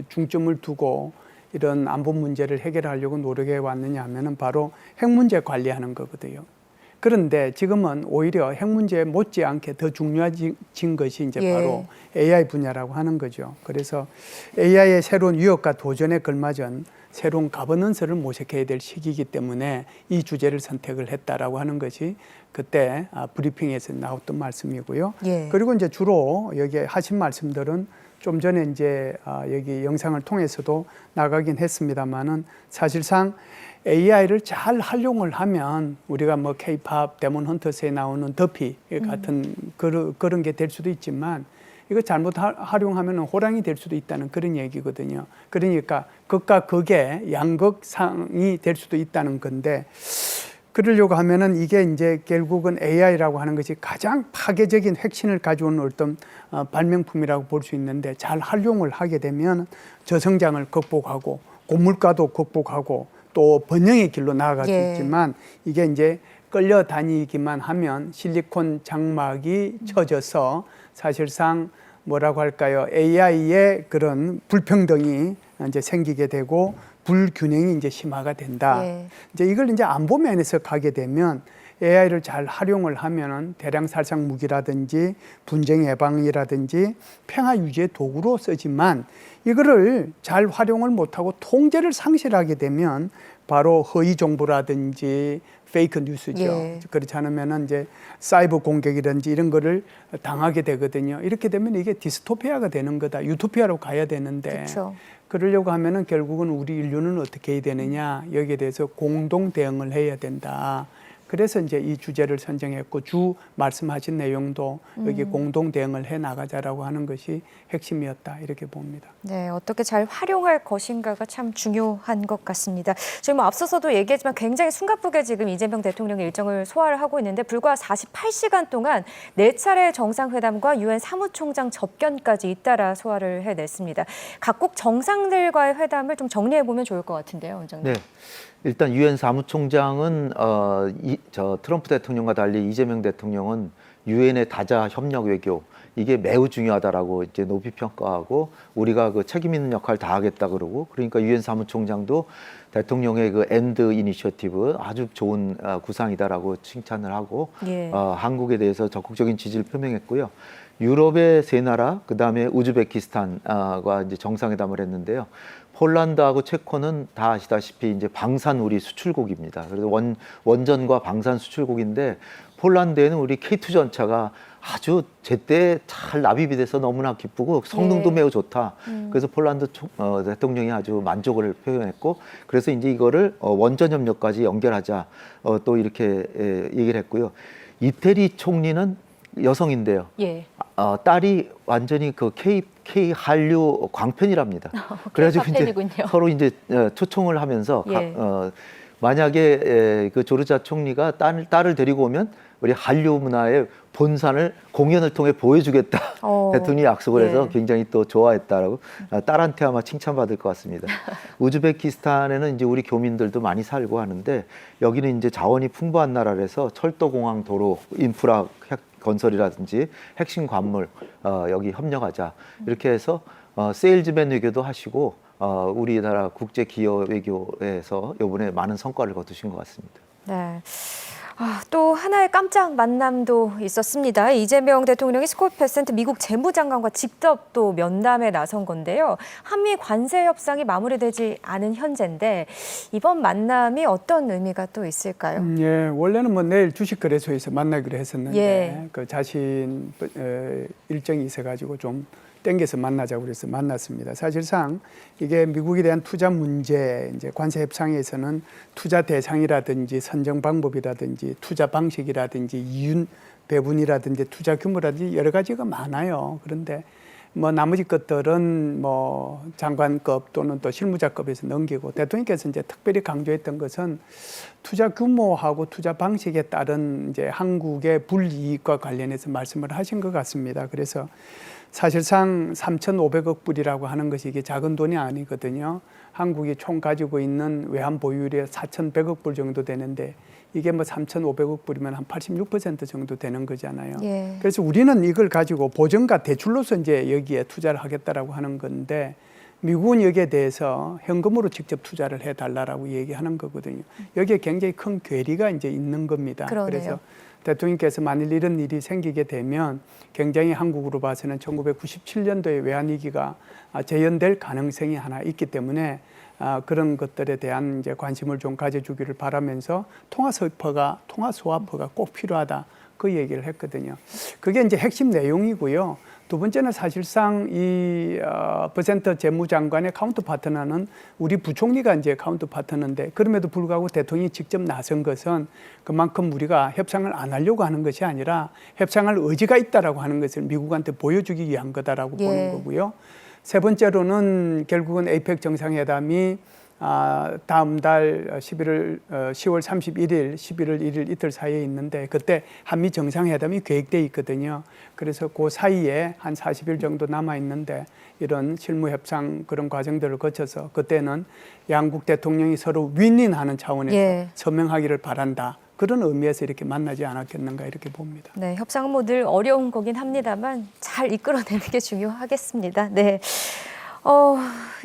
중점을 두고 이런 안보 문제를 해결하려고 노력해 왔느냐 하면은 바로 핵 문제 관리하는 거거든요. 그런데 지금은 오히려 핵 문제 못지않게 더 중요해진 것이 이제 예. 바로 AI 분야라고 하는 거죠. 그래서 AI의 새로운 위협과 도전에 걸맞은 새로운 가버넌스를 모색해야 될 시기이기 때문에 이 주제를 선택을 했다라고 하는 것이 그때 브리핑에서 나왔던 말씀이고요. 예. 그리고 이제 주로 여기 하신 말씀들은 좀 전에 이제 여기 영상을 통해서도 나가긴 했습니다만은 사실상 AI를 잘 활용을 하면 우리가 뭐 K-팝, 데몬 헌터스에 나오는 더피 같은 그런 게 될 수도 있지만 이거 잘못 활용하면 호랑이 될 수도 있다는 그런 얘기거든요. 그러니까 극과 극의 양극상이 될 수도 있다는 건데 그러려고 하면은 이게 이제 결국은 AI라고 하는 것이 가장 파괴적인 핵심을 가져오는 어떤 발명품이라고 볼 수 있는데 잘 활용을 하게 되면 저성장을 극복하고 고물가도 극복하고 또 번영의 길로 나아갈 수 예. 있지만 이게 이제 끌려다니기만 하면 실리콘 장막이 쳐져서 사실상 뭐라고 할까요? AI의 그런 불평등이 이제 생기게 되고 불균형이 이제 심화가 된다. 예. 이제 이걸 이제 안보 면에서 가게 되면 AI를 잘 활용을 하면은 대량 살상 무기라든지 분쟁 예방이라든지 평화 유지의 도구로 쓰지만 이거를 잘 활용을 못하고 통제를 상실하게 되면 바로 허위 정보라든지 페이크 뉴스죠. 예. 그렇지 않으면은 이제 사이버 공격이라든지 이런 거를 당하게 되거든요. 이렇게 되면 이게 디스토피아가 되는 거다. 유토피아로 가야 되는데 그렇죠. 그러려고 하면은 결국은 우리 인류는 어떻게 해야 되느냐 여기에 대해서 공동 대응을 해야 된다. 그래서 이제 이 주제를 선정했고 주 말씀하신 내용도 여기 공동 대응을 해 나가자라고 하는 것이 핵심이었다 이렇게 봅니다. 네, 어떻게 잘 활용할 것인가가 참 중요한 것 같습니다. 지금 뭐 앞서서도 얘기했지만 굉장히 숨가쁘게 지금 이재명 대통령의 일정을 소화를 하고 있는데 불과 48시간 동안 4차례 정상회담과 유엔 사무총장 접견까지 잇따라 소화를 해냈습니다. 각국 정상들과의 회담을 좀 정리해 보면 좋을 것 같은데요, 원장님. 네. 일단 유엔 사무총장은 트럼프 대통령과 달리 이재명 대통령은 유엔의 다자 협력 외교 이게 매우 중요하다라고 이제 높이 평가하고 우리가 그 책임 있는 역할을 다하겠다 그러고 그러니까 유엔 사무총장도 대통령의 그 엔드 이니셔티브 아주 좋은 구상이다라고 칭찬을 하고 예. 한국에 대해서 적극적인 지지를 표명했고요. 유럽의 세 나라 그다음에 우즈베키스탄과 이제 정상회담을 했는데요. 폴란드하고 체코는 다 아시다시피 이제 방산 우리 수출국입니다. 그래서 원전과 방산 수출국인데 폴란드에는 우리 K2 전차가 아주 제때 잘 납입이 돼서 너무나 기쁘고 성능도 예. 매우 좋다. 그래서 폴란드 대통령이 아주 만족을 표현했고 그래서 이제 이거를 원전 협력까지 연결하자 또 이렇게 얘기를 했고요. 이태리 총리는 여성인데요. 예. 딸이 완전히 그 K 한류 광팬이랍니다. 그래가지고 이제 팬이군요. 서로 이제 초청을 하면서 예. 만약에 그 조르자 총리가 딸을 데리고 오면 우리 한류 문화의 본산을 공연을 통해 보여주겠다. 대통령이 약속을 해서 예. 굉장히 또 좋아했다라고 딸한테 아마 칭찬받을 것 같습니다. 우즈베키스탄에는 이제 우리 교민들도 많이 살고 하는데 여기는 이제 자원이 풍부한 나라라서 철도, 공항, 도로, 인프라 건설이라든지 핵심 관물 여기 협력하자 이렇게 해서 세일즈맨 외교도 하시고 우리나라 국제 기업 외교에서 이번에 많은 성과를 거두신 것 같습니다. 네. 또 하나의 깜짝 만남도 있었습니다. 이재명 대통령이 스콧 베센트 미국 재무장관과 직접 또 면담에 나선 건데요. 한미 관세 협상이 마무리되지 않은 현재인데 이번 만남이 어떤 의미가 또 있을까요? 예, 원래는 뭐 내일 주식거래소에서 만나기로 했었는데 예. 그 자신 일정이 있어가지고 좀 땡겨서 만나자고 그래서 만났습니다. 사실상 이게 미국에 대한 투자 문제, 이제 관세 협상에서는 투자 대상이라든지 선정 방법이라든지 투자 방식이라든지 이윤 배분이라든지 투자 규모라든지 여러 가지가 많아요. 그런데 뭐 나머지 것들은 뭐 장관급 또는 또 실무자급에서 넘기고 대통령께서 이제 특별히 강조했던 것은 투자 규모하고 투자 방식에 따른 이제 한국의 불이익과 관련해서 말씀을 하신 것 같습니다. 그래서 사실상 3,500억 불이라고 하는 것이 이게 작은 돈이 아니거든요. 한국이 총 가지고 있는 외환 보유율이 4,100억 불 정도 되는데 이게 뭐 3,500억 불이면 한 86% 정도 되는 거잖아요. 예. 그래서 우리는 이걸 가지고 보증과 대출로서 이제 여기에 투자를 하겠다라고 하는 건데 미국은 여기에 대해서 현금으로 직접 투자를 해달라고 얘기하는 거거든요. 여기에 굉장히 큰 괴리가 이제 있는 겁니다. 그러네요. 그래서 대통령께서 만일 이런 일이 생기게 되면 굉장히 한국으로 봐서는 1997년도에 외환위기가 재현될 가능성이 하나 있기 때문에 그런 것들에 대한 이제 관심을 좀 가져주기를 바라면서 통화스와퍼가 꼭 필요하다. 그 얘기를 했거든요. 그게 이제 핵심 내용이고요. 두 번째는 사실상 이 버센터 재무장관의 카운터 파트너는 우리 부총리가 이제 카운터 파트너인데 그럼에도 불구하고 대통령이 직접 나선 것은 그만큼 우리가 협상을 안 하려고 하는 것이 아니라 협상할 의지가 있다라고 하는 것을 미국한테 보여주기 위한 거다라고 보는 거고요. 세 번째로는 결국은 에이펙 정상회담이 다음 달 10월 31일, 11월 1일 이틀 사이에 있는데 그때 한미 정상회담이 계획돼 있거든요. 그래서 그 사이에 한 40일 정도 남아 있는데 이런 실무 협상 그런 과정들을 거쳐서 그때는 양국 대통령이 서로 윈윈하는 차원에서 서명하기를 바란다. 그런 의미에서 이렇게 만나지 않았겠는가 이렇게 봅니다. 네, 협상은 뭐 늘 어려운 거긴 합니다만 잘 이끌어내는 게 중요하겠습니다. 네.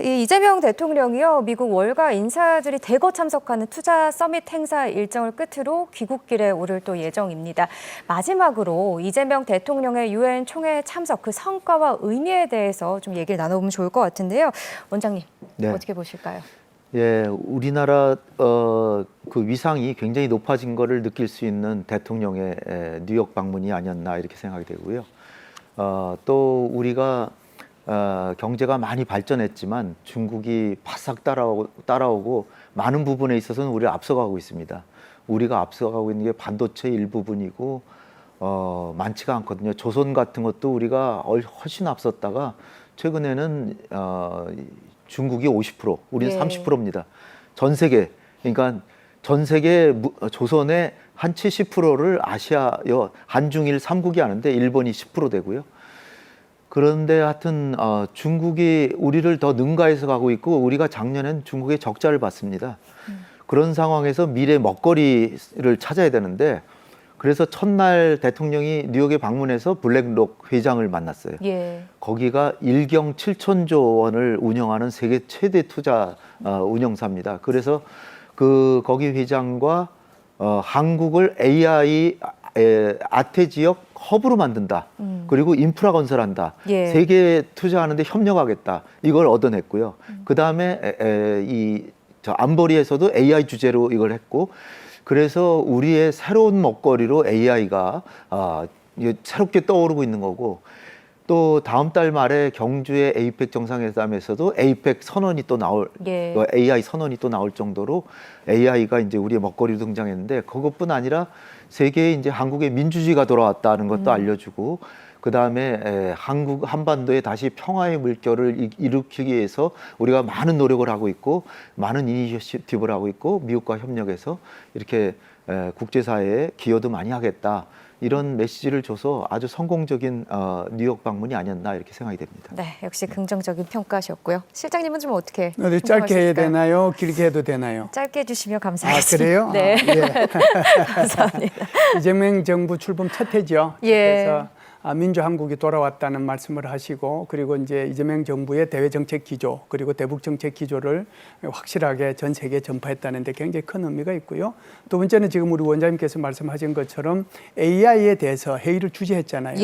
이 이재명 대통령이요, 미국 월가 인사들이 대거 참석하는 투자 서밋 행사 일정을 끝으로 귀국길에 오를 또 예정입니다. 마지막으로 이재명 대통령의 유엔 총회 참석 그 성과와 의미에 대해서 좀 얘기를 나눠보면 좋을 것 같은데요. 원장님, 네. 어떻게 보실까요? 예, 우리나라 그 위상이 굉장히 높아진 거를 느낄 수 있는 대통령의 뉴욕 방문이 아니었나 이렇게 생각이 되고요. 또 우리가 경제가 많이 발전했지만 중국이 바싹 따라오고 많은 부분에 있어서는 우리가 앞서가고 있습니다. 우리가 앞서가고 있는 게 반도체 일부분이고 많지가 않거든요. 조선 같은 것도 우리가 훨씬 앞섰다가 최근에는 중국이 50%, 우리는 30%입니다. 전 세계, 그러니까 전 세계 조선의 한 70%를 한중일 3국이 하는데 일본이 10% 되고요. 그런데 하여튼 중국이 우리를 더 능가해서 가고 있고 우리가 작년엔 중국의 적자를 봤습니다. 그런 상황에서 미래 먹거리를 찾아야 되는데 그래서 첫날 대통령이 뉴욕에 방문해서 블랙록 회장을 만났어요. 거기가 1경 7천조 원을 운영하는 세계 최대 투자 운영사입니다. 그래서 거기 회장과 한국을 AI 아태 지역 허브로 만든다. 그리고 인프라 건설한다. 세계에 투자하는데 협력하겠다. 이걸 얻어냈고요. 그 다음에 안보리에서도 AI 주제로 이걸 했고, 그래서 우리의 새로운 먹거리로 AI가 새롭게 떠오르고 있는 거고, 또 다음 달 말에 경주의 에이펙 정상회담에서도 에이펙 선언이 또 AI 선언이 또 나올 정도로 AI가 이제 우리의 먹거리로 등장했는데 그것뿐 아니라 세계에 이제 한국의 민주주의가 돌아왔다는 것도 알려주고 그 다음에 한반도에 다시 평화의 물결을 일으키기 위해서 우리가 많은 노력을 하고 있고 많은 이니셔티브를 하고 있고 미국과 협력해서 이렇게 국제사회에 기여도 많이 하겠다. 이런 메시지를 줘서 아주 성공적인 뉴욕 방문이 아니었나 이렇게 생각이 됩니다. 네, 역시 긍정적인 평가셨고요. 실장님은 좀 어떻게 짧게 해야 되나요? 길게 해도 되나요? 짧게 해주시면 감사하겠습니다. 그래요? 네, 예. 감사합니다. 이재명 정부 출범 첫 해죠. 그래서 민주한국이 돌아왔다는 말씀을 하시고 그리고 이제 이재명 정부의 대외 정책 기조 그리고 대북 정책 기조를 확실하게 전 세계에 전파했다는 데 굉장히 큰 의미가 있고요. 두 번째는 지금 우리 원장님께서 말씀하신 것처럼 AI에 대해서 회의를 주재했잖아요.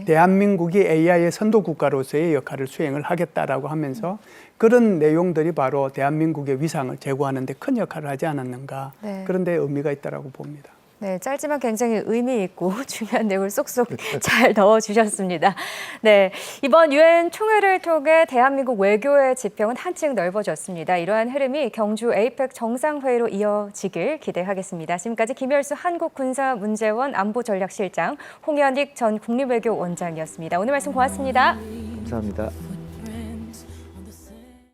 대한민국이 AI의 선도 국가로서의 역할을 수행을 하겠다라고 하면서 그런 내용들이 바로 대한민국의 위상을 제고하는 데 큰 역할을 하지 않았는가. 그런 데 의미가 있다라고 봅니다. 네, 짧지만 굉장히 의미 있고 중요한 내용을 쏙쏙 잘 넣어주셨습니다. 네, 이번 유엔 총회를 통해 대한민국 외교의 지평은 한층 넓어졌습니다. 이러한 흐름이 경주 에이펙 정상회의로 이어지길 기대하겠습니다. 지금까지 김열수 한국군사문제원 안보전략실장, 홍현익 전 국립외교원장이었습니다. 오늘 말씀 고맙습니다. 감사합니다.